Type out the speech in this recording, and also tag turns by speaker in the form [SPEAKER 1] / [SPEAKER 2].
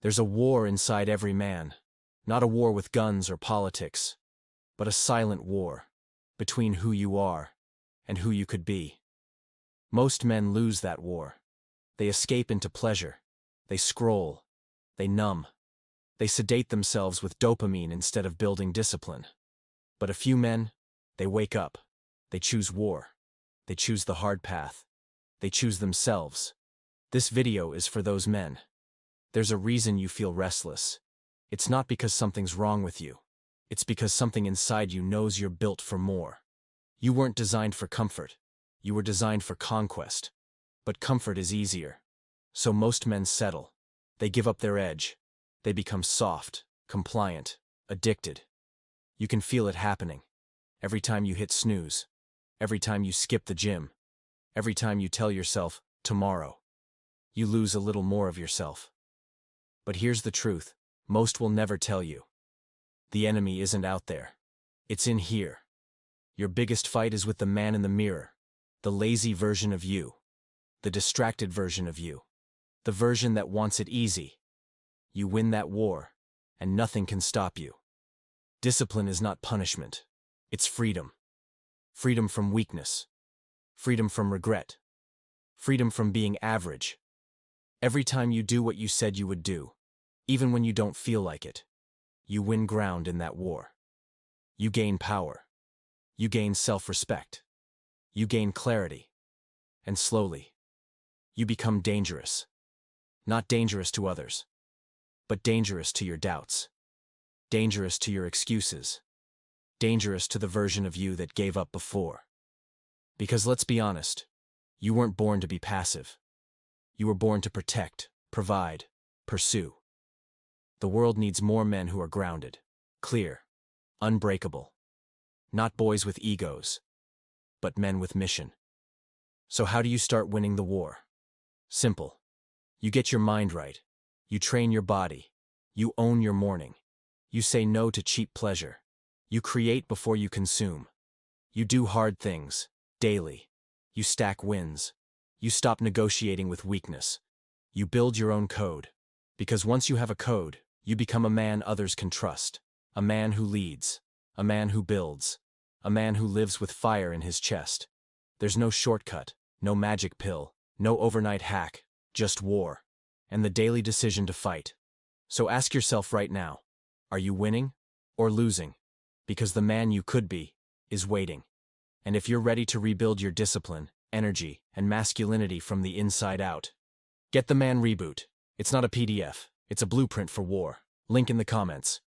[SPEAKER 1] There's a war inside every man, not a war with guns or politics, but a silent war between who you are and who you could be. Most men lose that war. They escape into pleasure. They scroll. They numb. They sedate themselves with dopamine instead of building discipline. But a few men, they wake up. They choose war. They choose the hard path. They choose themselves. This video is for those men. There's a reason you feel restless. It's not because something's wrong with you. It's because something inside you knows you're built for more. You weren't designed for comfort. You were designed for conquest. But comfort is easier. So most men settle. They give up their edge. They become soft, compliant, addicted. You can feel it happening. Every time you hit snooze. Every time you skip the gym. Every time you tell yourself, tomorrow. You lose a little more of yourself. But here's the truth. Most will never tell you. The enemy isn't out there. It's in here. Your biggest fight is with the man in the mirror. The lazy version of you. The distracted version of you. The version that wants it easy. You win that war, and nothing can stop you. Discipline is not punishment. It's freedom. Freedom from weakness. Freedom from regret. Freedom from being average. Every time you do what you said you would do, even when you don't feel like it, you win ground in that war. You gain power. You gain self-respect. You gain clarity. And slowly, you become dangerous. Not dangerous to others, but dangerous to your doubts. Dangerous to your excuses. Dangerous to the version of you that gave up before. Because let's be honest, you weren't born to be passive. You were born to protect, provide, pursue. The world needs more men who are grounded, clear, unbreakable. Not boys with egos, but men with mission. So how do you start winning the war? Simple. You get your mind right. You train your body. You own your morning. You say no to cheap pleasure. You create before you consume. You do hard things, daily. You stack wins. You stop negotiating with weakness. You build your own code. Because once you have a code, you become a man others can trust. A man who leads. A man who builds. A man who lives with fire in his chest. There's no shortcut, no magic pill, no overnight hack, just war. And the daily decision to fight. So ask yourself right now, are you winning or losing? Because the man you could be is waiting. And if you're ready to rebuild your discipline, energy, and masculinity from the inside out, get the Man Reboot. It's not a PDF, it's a blueprint for war. Link in the comments.